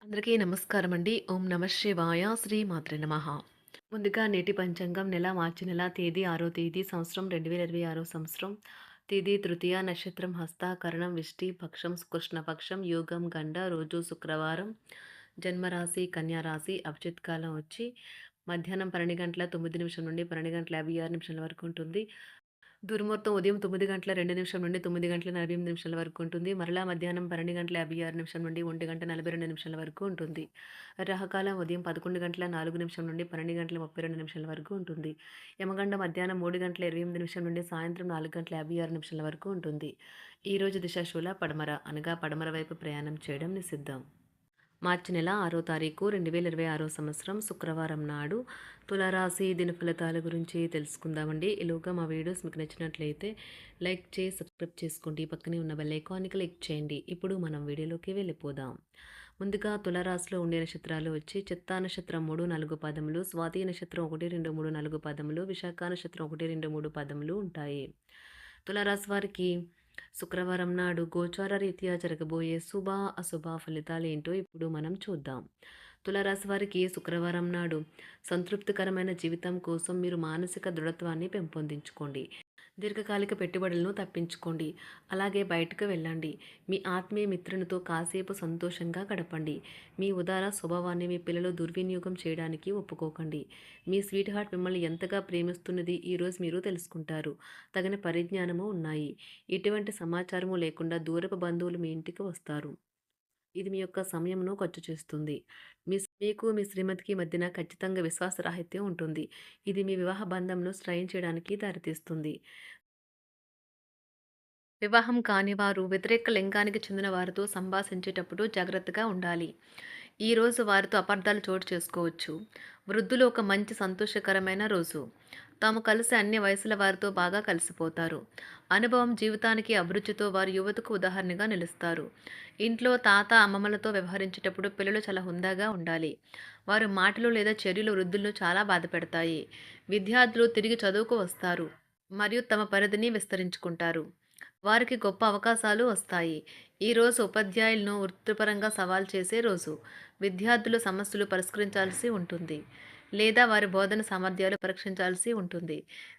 అందరికీ నమస్కారం అండి. ఓం నమ శివాయ. శ్రీ మాత్రే నమః. ముందుగా నేటి పంచాంగం నెల మార్చి నెల తేదీ 6వ తేదీ సంవత్సరం 2026 సంవత్సరం. తేదీ తృతీయ నక్షత్రం హస్త కరణం విష్టి పక్షం కృష్ణపక్షం యోగం గండ రోజు శుక్రవారం. జన్మరాశి కన్యా రాశి. అభిజిత్ కాలం వచ్చి మధ్యాహ్నం 12 గంటల 9 నిమిషం నుండి 12 గంటల 56 నిమిషాల వరకు ఉంటుంది. దుర్ముహూర్తం ఉదయం 9 గంటల 2 నిమిషం నుండి 9 గంటల 48 నిమిషాల వరకు ఉంటుంది. మరలా మధ్యాహ్నం 12 గంటల 56 నిమిషం నుండి 1 గంట 42 నిమిషాల వరకు ఉంటుంది. రాహుకాలం ఉదయం 11 గంటల 4 నిమిషం నుండి 12 గంటల 32 నిమిషాల వరకు ఉంటుంది. యమగండం మధ్యాహ్నం 3 గంటల 28 నిమిషం నుండి సాయంత్రం 4 గంటల 56 నిమిషాల వరకు ఉంటుంది. ఈరోజు దిశాశూల పడమర అనగా పడమర వైపు ప్రయాణం చేయడం నిషిద్ధం. మార్చి నెల 6వ తారీఖు 2026 సంవత్సరం శుక్రవారం నాడు తులారాశి దిన ఫలితాల గురించి తెలుసుకుందామండి. ఈలోగా మా వీడియోస్ మీకు నచ్చినట్లయితే లైక్ చేసి సబ్స్క్రైబ్ చేసుకోండి. పక్కనే ఉన్న బెల్ ఐకాన్ని క్లిక్ చేయండి. ఇప్పుడు మనం వీడియోలోకి వెళ్ళిపోదాం. ముందుగా తులారాశిలో ఉండే నక్షత్రాలు వచ్చి చిత్తా నక్షత్రం 3, 4 పదములు, స్వాతి నక్షత్రం 1, 2, 3, 4 పదములు, విశాఖ నక్షత్రం 1, 2, 3 పదములు ఉంటాయి. తులారాశి వారికి శుక్రవారం నాడు గోచార రీత్యా జరగబోయే శుభ అశుభ ఫలితాలు ఏంటో ఇప్పుడు మనం చూద్దాం. తులారాశి వారికి శుక్రవారం నాడు సంతృప్తికరమైన జీవితం కోసం మీరు మానసిక దృఢత్వాన్ని పెంపొందించుకోండి. దీర్ఘకాలిక పెట్టుబడులను తప్పించుకోండి. అలాగే బయటకు వెళ్ళండి. మీ ఆత్మీయ మిత్రునితో కాసేపు సంతోషంగా గడపండి. మీ ఉదార స్వభావాన్ని మీ పిల్లలు దుర్వినియోగం చేయడానికి ఒప్పుకోకండి. మీ స్వీట్ హార్ట్ మిమ్మల్ని ఎంతగా ప్రేమిస్తున్నది ఈరోజు మీరు తెలుసుకుంటారు. తగిన పరిజ్ఞానము ఉన్నాయి. ఎటువంటి సమాచారము లేకుండా దూరపు బంధువులు మీ ఇంటికి వస్తారు. ఇది మీ యొక్క సమయమును ఖర్చు చేస్తుంది. మీకు మీ శ్రీమతికి మధ్యన ఖచ్చితంగా విశ్వాసరాహిత్యం ఉంటుంది. ఇది మీ వివాహ బంధంను స్ట్రెయిన్ చేయడానికి దారితీస్తుంది. వివాహం కాని వారు వ్యతిరేక లింగానికి చెందిన వారితో సంభాషించేటప్పుడు జాగ్రత్తగా ఉండాలి. ఈరోజు వారితో అపార్థాలు చోటు చేసుకోవచ్చు. వృద్ధులు ఒక మంచి సంతోషకరమైన రోజు. తాము కలిసి అన్ని వయసుల వారితో బాగా కలిసిపోతారు. అనుభవం జీవితానికి అభిరుచితో వారు యువతకు ఉదాహరణగా నిలుస్తారు. ఇంట్లో తాత అమ్మమ్మలతో వ్యవహరించేటప్పుడు పిల్లలు చాలా హుందాగా ఉండాలి. వారి మాటలు లేదా చర్యలు వృద్ధులను చాలా బాధపెడతాయి. విద్యార్థులు తిరిగి చదువుకు వస్తారు మరియు తమ పరిధిని విస్తరించుకుంటారు. వారికి గొప్ప అవకాశాలు వస్తాయి. ఈరోజు ఉపాధ్యాయులను వృత్తిపరంగా సవాల్ చేసే రోజు. విద్యార్థులు సమస్యలు పరిష్కరించాల్సి ఉంటుంది లేదా వారి బోధన సామర్థ్యాలు పరీక్షించాల్సి ఉంటుంది.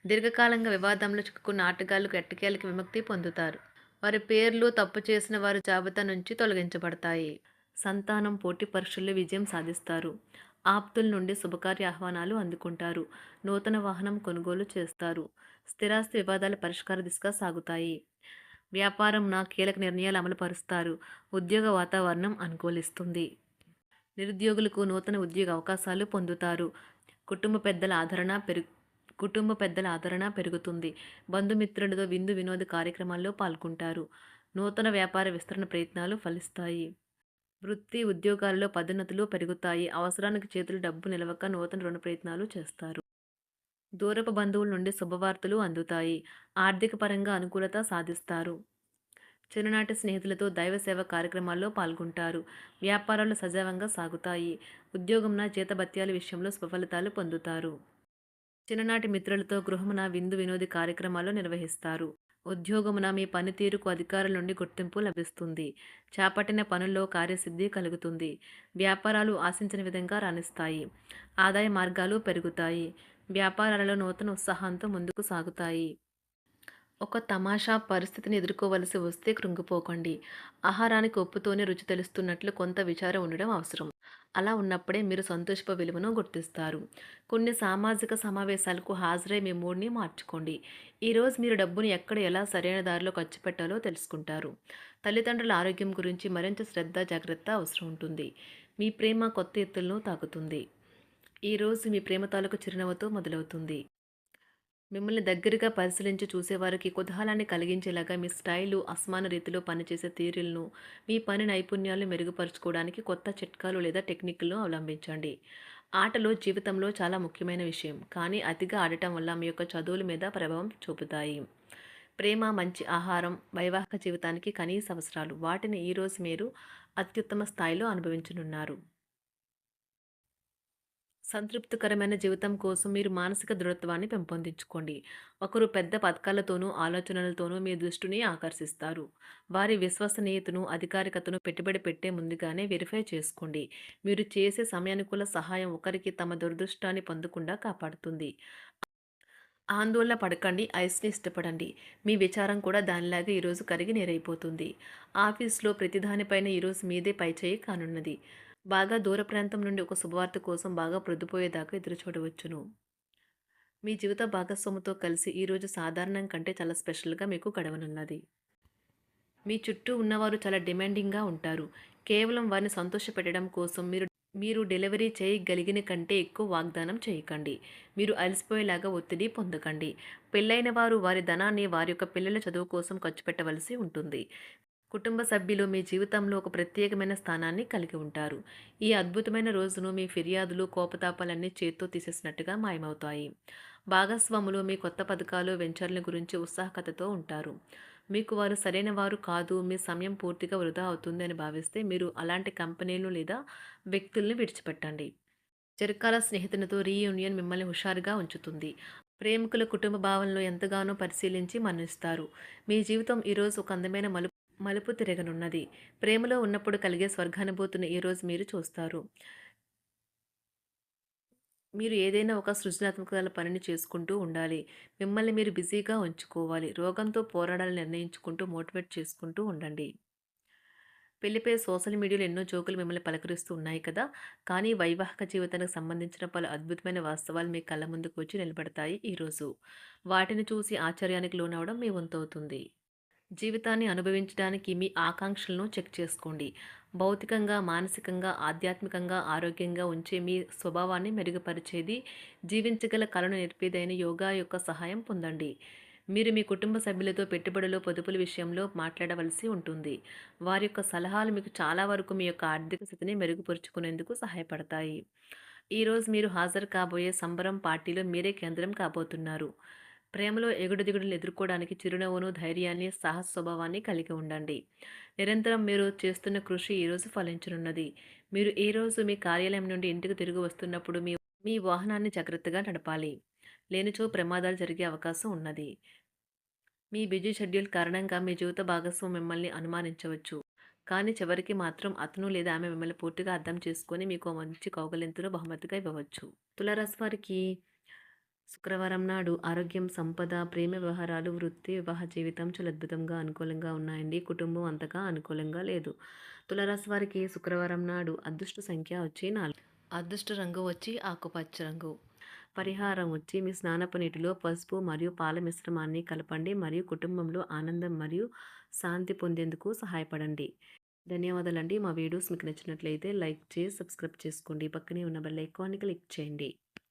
దీర్ఘకాలంగా వివాదంలో చిక్కుకున్న ఆటగాళ్లు ఎట్టకేలకు విముక్తి పొందుతారు. వారి పేర్లు తప్పు చేసిన వారి జాబితా నుంచి తొలగించబడతాయి. సంతానం పోటీ పరీక్షల్లో విజయం సాధిస్తారు. ఆప్తుల నుండి శుభకార్య ఆహ్వానాలు అందుకుంటారు. నూతన వాహనం కొనుగోలు చేస్తారు. స్థిరాస్తి వివాదాల పరిష్కార దిశగా సాగుతాయి. వ్యాపారం నా కీలక నిర్ణయాలు అమలు పరుస్తారు. ఉద్యోగ వాతావరణం అనుకూలిస్తుంది. నిరుద్యోగులకు నూతన ఉద్యోగ అవకాశాలు పొందుతారు. కుటుంబ పెద్దల ఆదరణ పెరుగుతుంది. బంధుమిత్రులతో విందు వినోద కార్యక్రమాల్లో పాల్గొంటారు. నూతన వ్యాపార విస్తరణ ప్రయత్నాలు ఫలిస్తాయి. వృత్తి ఉద్యోగాల్లో పదోన్నతులు పెరుగుతాయి. అవసరానికి చేతులు డబ్బు నిలవక నూతన రుణ ప్రయత్నాలు చేస్తారు. దూరపు బంధువుల నుండి శుభవార్తలు అందుతాయి. ఆర్థిక పరంగా అనుకూలత సాధిస్తారు. చిన్ననాటి స్నేహితులతో దైవ సేవ కార్యక్రమాల్లో పాల్గొంటారు. వ్యాపారాలు సజావంగా సాగుతాయి. ఉద్యోగంన జీతభత్యాల విషయంలో స్వఫలితాలు పొందుతారు. చిన్ననాటి మిత్రులతో గృహమున విందు వినోది కార్యక్రమాలు నిర్వహిస్తారు. ఉద్యోగమున మీ పనితీరుకు అధికారుల నుండి గుర్తింపు లభిస్తుంది. చేపట్టిన పనుల్లో కార్యసిద్ధి కలుగుతుంది. వ్యాపారాలు ఆశించిన విధంగా రాణిస్తాయి. ఆదాయ మార్గాలు పెరుగుతాయి. వ్యాపారాలలో నూతన ఉత్సాహంతో ముందుకు సాగుతాయి. ఒక తమాషా పరిస్థితిని ఎదుర్కోవలసి వస్తే కృంగిపోకండి. ఆహారానికి ఉప్పుతోనే రుచి తెలుస్తున్నట్లు కొంత విచారం ఉండడం అవసరం. అలా ఉన్నప్పుడే మీరు సంతోషపు విలువను గుర్తిస్తారు. కొన్ని సామాజిక సమావేశాలకు హాజరై మీ మూడ్ని మార్చుకోండి. ఈరోజు మీరు డబ్బుని ఎక్కడ ఎలా సరైన దారిలో ఖర్చు పెట్టాలో తెలుసుకుంటారు. తల్లిదండ్రుల ఆరోగ్యం గురించి మరింత శ్రద్ధ జాగ్రత్త అవసరం ఉంటుంది. మీ ప్రేమ కొత్త ఎత్తులను తాకుతుంది. ఈరోజు మీ ప్రేమ తాలూకు చిరునవ్వుతో మొదలవుతుంది. మిమ్మల్ని దగ్గరగా పరిశీలించి చూసేవారికి కుతూహలాన్ని కలిగించేలాగా మీ స్టైలు, అసమాన రీతిలో పనిచేసే తీరులను, మీ పని నైపుణ్యాలను మెరుగుపరుచుకోవడానికి కొత్త చిట్కాలు లేదా టెక్నిక్లను అవలంబించండి. ఆటలు జీవితంలో చాలా ముఖ్యమైన విషయం, కానీ అతిగా ఆడటం వల్ల మీ యొక్క చదువుల మీద ప్రభావం చూపుతాయి. ప్రేమ, మంచి ఆహారం, వైవాహిక జీవితానికి కనీస అవసరాలు. వాటిని ఈరోజు మీరు అత్యుత్తమ స్థాయిలో అనుభవించనున్నారు. సంతృప్తికరమైన జీవితం కోసం మీరు మానసిక దృఢత్వాన్ని పెంపొందించుకోండి. ఒకరు పెద్ద పథకాలతోనూ, ఆలోచనలతోనూ మీ దృష్టిని ఆకర్షిస్తారు. వారి విశ్వసనీయతను, అధికారికతను పెట్టుబడి పెట్టే ముందుగానే వెరిఫై చేసుకోండి. మీరు చేసే సమయానుకూల సహాయం ఒకరికి తమ దురదృష్టాన్ని పొందకుండా కాపాడుతుంది. ఆందోళన పడకండి. ఐస్‌ని ఇష్టపడండి. మీ విచారం కూడా దానిలాగే ఈరోజు కరిగి నీరైపోతుంది. ఆఫీస్‌లో ప్రతి దానిపైన ఈరోజు మీదే పైచేయి కానున్నది. బాగా దూర ప్రాంతం నుండి ఒక శుభవార్త కోసం బాగా ప్రొద్దుపోయేదాకా ఎదురుచూడవచ్చును. మీ జీవిత భాగస్వామితో కలిసి ఈరోజు సాధారణం కంటే చాలా స్పెషల్‌గా మీకు గడవనున్నది. మీ చుట్టూ ఉన్నవారు చాలా డిమాండింగ్‌గా ఉంటారు. కేవలం వారిని సంతోషపెట్టడం కోసం మీరు మీరు డెలివరీ చేయగలిగిన కంటే ఎక్కువ వాగ్దానం చేయకండి. మీరు అలసిపోయేలాగా ఒత్తిడి పొందకండి. పెళ్లైన వారు వారి ధనాన్ని వారి యొక్క పిల్లల చదువు కోసం ఖర్చు పెట్టవలసి ఉంటుంది. కుటుంబ సభ్యులు మీ జీవితంలో ఒక ప్రత్యేకమైన స్థానాన్ని కలిగి ఉంటారు. ఈ అద్భుతమైన రోజును మీ ఫిర్యాదులు, కోపతాపాలన్నీ చేత్తో తీసేసినట్టుగా మాయమవుతాయి. భాగస్వాములు మీ కొత్త పథకాలు, వెంచర్ల గురించి ఉత్సాహకతతో ఉంటారు. మీకు వారు సరైన వారు కాదు, మీ సమయం పూర్తిగా వృధా అవుతుంది అని భావిస్తే మీరు అలాంటి కంపెనీలు లేదా వ్యక్తుల్ని విడిచిపెట్టండి. చిరకాల స్నేహితునితో రీయూనియన్ మిమ్మల్ని హుషారుగా ఉంచుతుంది. ప్రేమికుల కుటుంబ భావనలు ఎంతగానో పరిశీలించి మన్నిస్తారు. మీ జీవితం ఈరోజు ఒక అందమైన మలుపు తిరగనున్నది. ప్రేమలో ఉన్నప్పుడు కలిగే స్వర్గానుభూతిని ఈరోజు మీరు చూస్తారు. మీరు ఏదైనా ఒక సృజనాత్మక పనిని చేసుకుంటూ ఉండాలి. మిమ్మల్ని మీరు బిజీగా ఉంచుకోవాలి. రోగంతో పోరాడాలని నిర్ణయించుకుంటూ మోటివేట్ చేసుకుంటూ ఉండండి. పెళ్లిపై సోషల్ మీడియాలో ఎన్నో జోకులు మిమ్మల్ని పలకరిస్తూ ఉన్నాయి కదా! కానీ వైవాహిక జీవితానికి సంబంధించిన పలు అద్భుతమైన వాస్తవాలు మీ కళ్ళ ముందుకు వచ్చి నిలబడతాయి ఈరోజు. వాటిని చూసి ఆశ్చర్యానికి లోనవ్వడం మీ వంతవుతుంది. జీవితాన్ని అనుభవించడానికి మీ ఆకాంక్షలను చెక్ చేసుకోండి. భౌతికంగా, మానసికంగా, ఆధ్యాత్మికంగా ఆరోగ్యంగా ఉంచే మీ స్వభావాన్ని మెరుగుపరిచేది, జీవించగల కళను నేర్పేదైన యోగా యొక్క సహాయం పొందండి. మీరు మీ కుటుంబ సభ్యులతో పెట్టుబడులు, పొదుపుల విషయంలో మాట్లాడవలసి ఉంటుంది. వారి యొక్క సలహాలు మీకు చాలా వరకు మీ యొక్క ఆర్థిక స్థితిని మెరుగుపరుచుకునేందుకు సహాయపడతాయి. ఈరోజు మీరు హాజరు కాబోయే సంబరం పార్టీలో మీరే కేంద్రం కాబోతున్నారు. ప్రేమలో ఎగుడుదిగుడులను ఎదుర్కోవడానికి చిరునవ్వును, ధైర్యాన్ని, సాహస స్వభావాన్ని కలిగి ఉండండి. నిరంతరం మీరు చేస్తున్న కృషి ఈరోజు ఫలించనున్నది. మీరు ఈ రోజు మీ కార్యాలయం నుండి ఇంటికి తిరిగి వస్తున్నప్పుడు మీ మీ వాహనాన్ని జాగ్రత్తగా నడపాలి. లేనిచో ప్రమాదాలు జరిగే అవకాశం ఉన్నది. మీ బిజీ షెడ్యూల్ కారణంగా మీ జీవిత భాగస్వామి మిమ్మల్ని అనుమానించవచ్చు. కానీ చివరికి మాత్రం అతను లేదా ఆమె మిమ్మల్ని పూర్తిగా అర్థం చేసుకొని మీకు ఓ మంచి కౌగిలింతను బహుమతిగా ఇవ్వవచ్చు. తులారాశి వారికి శుక్రవారం నాడు ఆరోగ్యం, సంపద, ప్రేమ వ్యవహారాలు, వృత్తి, వివాహ జీవితం చాలా అద్భుతంగా అనుకూలంగా ఉన్నాయండి. కుటుంబం అంతగా అనుకూలంగా లేదు. తులారాశి వారికి శుక్రవారం నాడు అదృష్ట సంఖ్య వచ్చి 4. అదృష్ట రంగు వచ్చి ఆకుపచ్చ రంగు. పరిహారం వచ్చి మీ స్నానపు నీటిలో పసుపు మరియు పాల మిశ్రమాన్ని కలపండి మరియు కుటుంబంలో ఆనందం మరియు శాంతి పొందేందుకు సహాయపడండి. ధన్యవాదాలండి. మా వీడియోస్ మీకు నచ్చినట్లయితే లైక్ చేసి సబ్స్క్రైబ్ చేసుకోండి. పక్కనే ఉన్న బెల్ ఐకాన్ని క్లిక్ చేయండి.